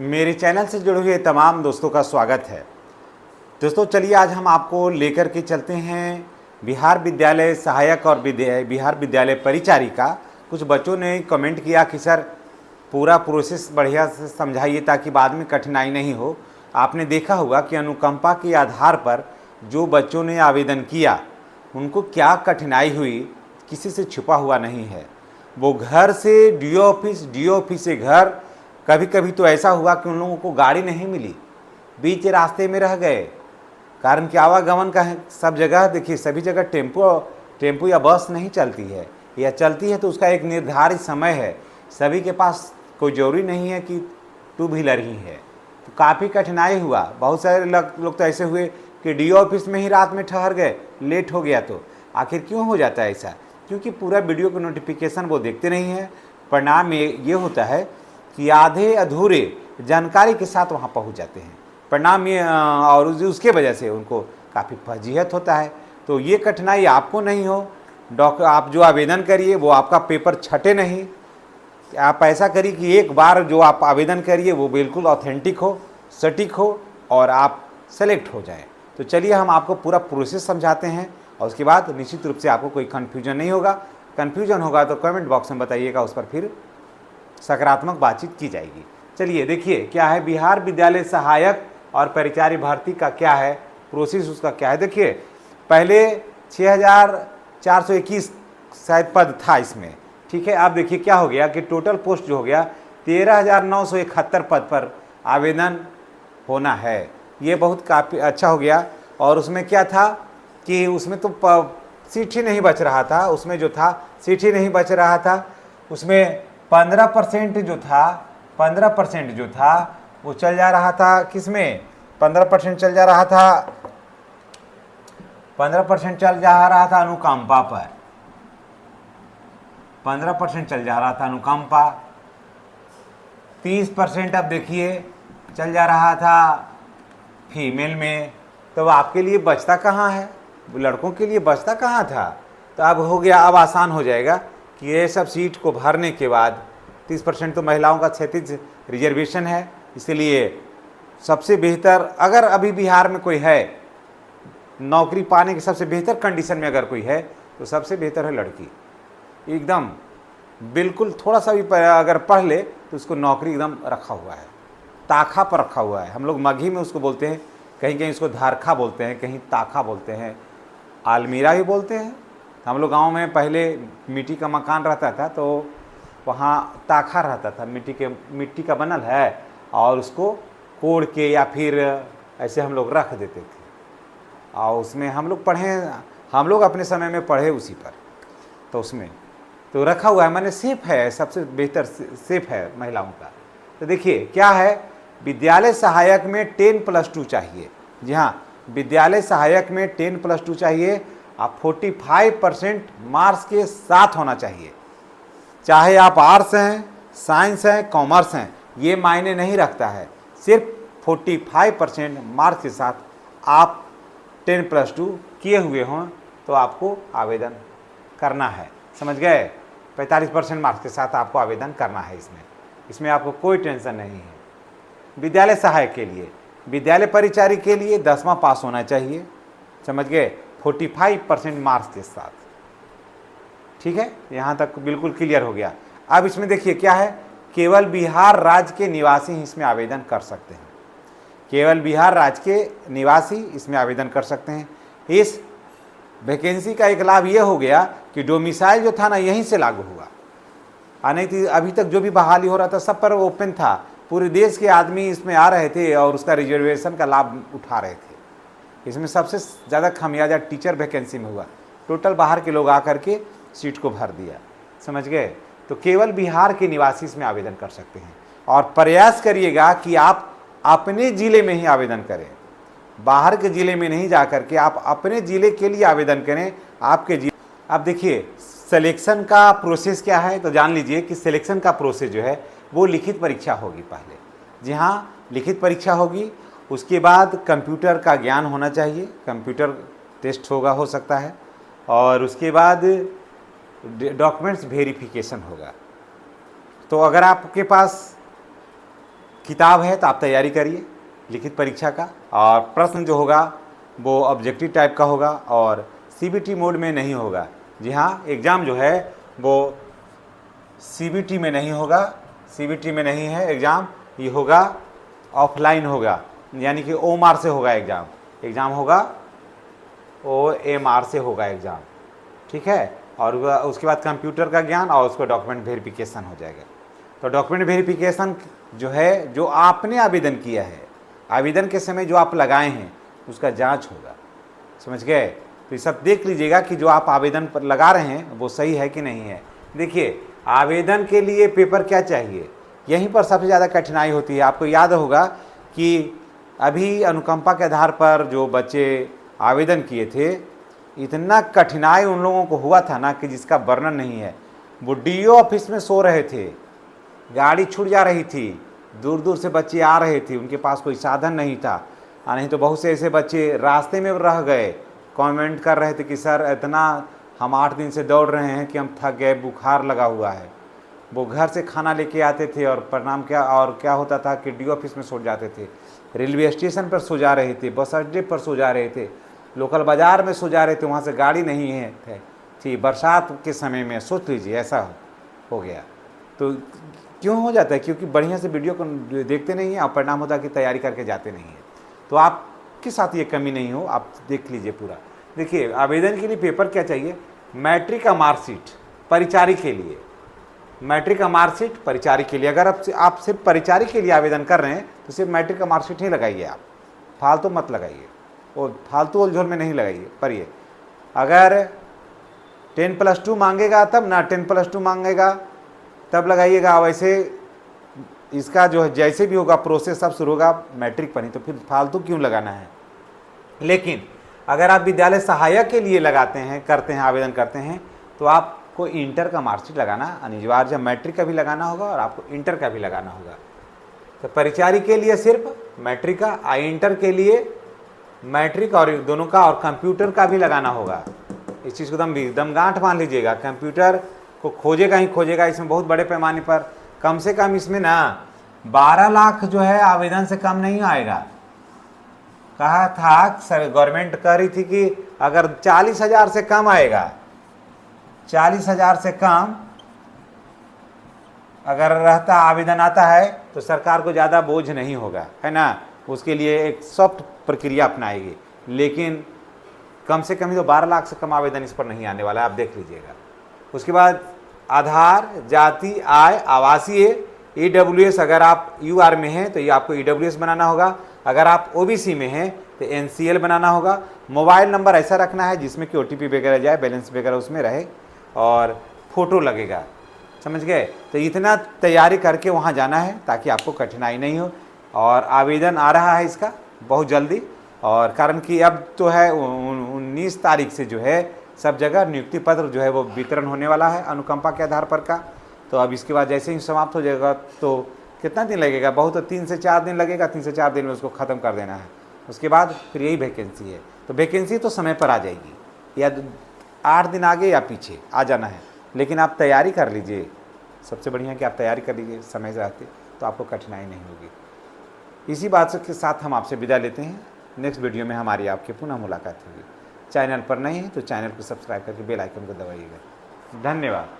मेरे चैनल से जुड़े हुए तमाम दोस्तों का स्वागत है। दोस्तों चलिए आज हम आपको लेकर के चलते हैं बिहार विद्यालय सहायक और बिहार विद्यालय परिचारी का। कुछ बच्चों ने कमेंट किया कि सर पूरा प्रोसेस बढ़िया से समझाइए ताकि बाद में कठिनाई नहीं हो। आपने देखा होगा कि अनुकंपा के आधार पर जो बच्चों ने आवेदन किया उनको क्या कठिनाई हुई, किसी से छुपा हुआ नहीं है। वो घर से डीओ ऑफिस से घर, कभी कभी तो ऐसा हुआ कि उन लोगों को गाड़ी नहीं मिली, बीच रास्ते में रह गए। कारण कि आवागमन का है, सब जगह देखिए सभी जगह टेम्पो या बस नहीं चलती है, या चलती है तो उसका एक निर्धारित समय है। सभी के पास कोई ज़रूरी नहीं है कि टू व्हीलर ही है, तो काफ़ी कठिनाई हुआ। बहुत सारे लोग तो ऐसे हुए कि डीओ ऑफिस में ही रात में ठहर गए, लेट हो गया। तो आखिर क्यों हो जाता है ऐसा? क्योंकि पूरा वीडियो का नोटिफिकेशन वो देखते नहीं हैं। परिणाम ये होता है कि आधे अधूरे जानकारी के साथ वहाँ पहुँच जाते हैं। परिणाम ये और उसके वजह से उनको काफ़ी फजीहत होता है। तो ये कठिनाई आपको नहीं हो। आप जो आवेदन करिए वो आपका पेपर छटे नहीं। आप ऐसा करिए कि एक बार जो आप आवेदन करिए वो बिल्कुल ऑथेंटिक हो, सटीक हो और आप सेलेक्ट हो जाए। तो चलिए हम आपको पूरा प्रोसेस समझाते हैं और उसके बाद निश्चित रूप से आपको कोई कन्फ्यूजन नहीं होगा। कन्फ्यूजन होगा तो कमेंट बॉक्स में बताइएगा, उस पर फिर सकारात्मक बातचीत की जाएगी। चलिए देखिए क्या है बिहार विद्यालय सहायक और परिचारी भर्ती का क्या है प्रोसेस, उसका क्या है। देखिए पहले 6421 शायद पद था इसमें, ठीक है। अब देखिए क्या हो गया कि टोटल पोस्ट जो हो गया 13,971 पद पर आवेदन होना है। ये बहुत काफ़ी अच्छा हो गया। और उसमें क्या था कि उसमें तो सीट ही नहीं बच रहा था, उसमें जो था सीट ही नहीं बच रहा था। उसमें 15% जो था वो चल जा रहा था किसमें, 15% चल जा रहा था, 15% चल जा रहा था अनुकंपा पर, 15% चल जा रहा था अनुकंपा। 30% अब देखिए चल जा रहा था फीमेल में। तो आपके लिए बचता कहाँ है, लड़कों के लिए बचता कहाँ था? तो अब हो गया, अब आसान हो जाएगा कि ये सब सीट को भरने के बाद 30% तो महिलाओं का 36 रिजर्वेशन है। इसलिए सबसे बेहतर, अगर अभी बिहार में कोई है नौकरी पाने की सबसे बेहतर कंडीशन में अगर कोई है तो सबसे बेहतर है लड़की। एकदम बिल्कुल थोड़ा सा भी अगर पढ़ ले तो उसको नौकरी एकदम रखा हुआ है, ताखा पर रखा हुआ है। हम लोग मगही में उसको बोलते हैं, कहीं कहीं उसको धारखा बोलते हैं, कहीं ताखा बोलते हैं, आलमीरा भी बोलते हैं। हम लोग गांव में पहले मिट्टी का मकान रहता था तो वहाँ ताखा रहता था, मिट्टी का बनल है, और उसको कोड़ के या फिर ऐसे हम लोग रख देते थे। और उसमें हम लोग पढ़े, हम लोग अपने समय में पढ़े उसी पर। तो उसमें तो रखा हुआ है, मैंने सेफ है, सबसे बेहतर सेफ है महिलाओं का। तो देखिए क्या है, विद्यालय सहायक में 10+2 चाहिए। जी हाँ, विद्यालय सहायक में 10+2 चाहिए। आप 45% मार्क्स के साथ होना चाहिए। चाहे आप आर्ट्स हैं, साइंस हैं, कॉमर्स हैं, ये मायने नहीं रखता है। सिर्फ 45% मार्क्स के साथ आप 10+2 किए हुए हों तो आपको आवेदन करना है। समझ गए? 45% मार्क्स के साथ आपको आवेदन करना है। इसमें आपको कोई टेंशन नहीं है। विद्यालय सहायक के लिए, विद्यालय परिचारी के लिए 10वां पास होना चाहिए। समझ गए? 45% मार्क्स के साथ। ठीक है, यहाँ तक बिल्कुल क्लियर हो गया। अब इसमें देखिए क्या है, केवल बिहार राज्य के निवासी ही इसमें आवेदन कर सकते हैं। केवल बिहार राज्य के निवासी इसमें आवेदन कर सकते हैं। इस वैकेंसी का एक लाभ ये हो गया कि डोमिसाइल जो था ना यहीं से लागू हुआ। नहीं तो अभी तक जो भी बहाली हो रहा था सब पर ओपन था, पूरे देश के आदमी इसमें आ रहे थे और उसका रिजर्वेशन का लाभ उठा रहे थे। इसमें सबसे ज़्यादा खामियाजा टीचर वैकेंसी में हुआ। टोटल बाहर के लोग आकर के सीट को भर दिया। समझ गए? तो केवल बिहार के निवासी इसमें आवेदन कर सकते हैं। और प्रयास करिएगा कि आप अपने ज़िले में ही आवेदन करें, बाहर के ज़िले में नहीं जा कर के आप अपने ज़िले के लिए आवेदन करें। आपके ज़िले, अब देखिए सिलेक्शन का प्रोसेस क्या है, तो जान लीजिए कि सिलेक्शन का प्रोसेस जो है वो लिखित परीक्षा होगी पहले। जी हाँ, लिखित परीक्षा होगी। उसके बाद कंप्यूटर का ज्ञान होना चाहिए, कंप्यूटर टेस्ट होगा, हो सकता है। और उसके बाद डॉक्यूमेंट्स वेरिफिकेशन होगा। तो अगर आपके पास किताब है तो आप तैयारी करिए लिखित परीक्षा का, और प्रश्न जो होगा वो ऑब्जेक्टिव टाइप का होगा और सीबीटी मोड में नहीं होगा। जी हाँ, एग्ज़ाम जो है वो सीबीटी में नहीं होगा, सीबीटी में नहीं है एग्ज़ाम, ये होगा ऑफलाइन होगा, यानी कि ओएमआर से होगा एग्ज़ाम, एग्ज़ाम होगा ओएमआर से होगा एग्ज़ाम, ठीक है। और उसके बाद कंप्यूटर का ज्ञान और उसको डॉक्यूमेंट वेरिफिकेशन हो जाएगा। तो डॉक्यूमेंट वेरिफिकेशन जो है, जो आपने आवेदन किया है, आवेदन के समय जो आप लगाए हैं उसका जांच होगा, समझ गए। तो ये सब देख लीजिएगा कि जो आप आवेदन पर लगा रहे हैं वो सही है कि नहीं है। देखिए, आवेदन के लिए पेपर क्या चाहिए, यहीं पर सबसे ज़्यादा कठिनाई होती है। आपको याद होगा कि अभी अनुकंपा के आधार पर जो बच्चे आवेदन किए थे, इतना कठिनाई उन लोगों को हुआ था ना कि जिसका वर्णन नहीं है। वो डीओ ऑफिस में सो रहे थे, गाड़ी छूट जा रही थी, दूर दूर से बच्चे आ रहे थे, उनके पास कोई साधन नहीं था, नहीं तो बहुत से ऐसे बच्चे रास्ते में रह गए, कमेंट कर रहे थे कि सर इतना हम 8 दिन से दौड़ रहे हैं कि हम थक गए, बुखार लगा हुआ है। वो घर से खाना लेके आते थे और परिणाम क्या होता था कि डीओ ऑफिस में सो जाते थे, रेलवे स्टेशन पर सो जा रहे थे, बस अड्डे पर सो जा रहे थे, लोकल बाज़ार में सो जा रहे थे, वहाँ से गाड़ी नहीं है थी, बरसात के समय में। सोच लीजिए ऐसा हो गया। तो क्यों हो जाता है? क्योंकि बढ़िया से वीडियो को देखते नहीं हैं और परिणाम होता है कि तैयारी करके जाते नहीं हैं। तो आपके साथ ये कमी नहीं हो, आप देख लीजिए पूरा। देखिए, आवेदन के लिए पेपर क्या चाहिए, मैट्रिक का मार्कशीट परिचारी के लिए, मैट्रिक का मार्कशीट परिचारी के लिए। अगर आप सिर्फ परिचारी के लिए आवेदन कर रहे हैं तो सिर्फ मैट्रिक का मार्कशीट ही लगाइए, आप फालतू मत लगाइए, और फालतू उलझोल में नहीं लगाइए, पढ़िए। अगर 10+2 मांगेगा तब ना, 10+2 मांगेगा तब लगाइएगा। वैसे इसका जो है जैसे भी होगा प्रोसेस सब शुरू होगा मैट्रिक पर ही, तो फिर फालतू क्यों लगाना है। लेकिन अगर आप विद्यालय सहायक के लिए लगाते हैं, करते हैं, आवेदन करते हैं, तो आपको इंटर का मार्कशीट लगाना अनिवार्य, मैट्रिक का भी लगाना होगा और आपको इंटर का भी लगाना होगा। तो परिचारी के लिए सिर्फ मैट्रिक का, इंटर के लिए मैट्रिक और दोनों का, और कंप्यूटर का भी लगाना होगा। इस चीज़ को एकदम गांठ बांध लीजिएगा, कंप्यूटर को खोजेगा ही खोजेगा इसमें बहुत बड़े पैमाने पर। कम से कम इसमें ना 12 लाख जो है आवेदन से कम नहीं आएगा। कहा था सर, गवर्नमेंट कह रही थी कि अगर 40,000 से कम आएगा, 40,000 से कम अगर रहता आवेदन आता है तो सरकार को ज़्यादा बोझ नहीं होगा, है ना। उसके लिए एक सॉफ्ट प्रक्रिया अपनाएगी, लेकिन कम से कम ही तो 12 लाख से कम आवेदन इस पर नहीं आने वाला है, आप देख लीजिएगा। उसके बाद आधार, जाति, आय, आवासीय, ईडब्ल्यूएस, अगर आप यूआर में हैं तो ये आपको ईडब्ल्यूएस बनाना होगा, अगर आप ओबीसी में हैं तो एनसीएल बनाना होगा। मोबाइल नंबर ऐसा रखना है जिसमें कि ओटीपी वगैरह जाए, बैलेंस वगैरह उसमें रहे, और फोटो लगेगा, समझ गए। तो इतना तैयारी करके वहाँ जाना है ताकि आपको कठिनाई नहीं हो। और आवेदन आ रहा है इसका बहुत जल्दी, और कारण कि अब तो है 19 तारीख से जो है सब जगह नियुक्ति पत्र जो है वो वितरण होने वाला है अनुकंपा के आधार पर का। तो अब इसके बाद जैसे ही समाप्त हो जाएगा तो कितना दिन लगेगा, बहुत तो 3 से 4 दिन लगेगा, 3 से 4 दिन में उसको ख़त्म कर देना है। उसके बाद फिर यही वैकेंसी है, तो वैकेंसी तो समय पर आ जाएगी, या 8 दिन आगे या पीछे आ जाना है, लेकिन आप तैयारी कर लीजिए। सबसे बढ़िया कि आप तैयारी कर लीजिए समय से आते, तो आपको कठिनाई नहीं होगी। इसी बात के साथ हम आपसे विदा लेते हैं। नेक्स्ट वीडियो में हमारी आपके पुनः मुलाकात होगी। चैनल पर नए हैं तो चैनल को सब्सक्राइब करके बेल आइकन को दबाइएगा। धन्यवाद।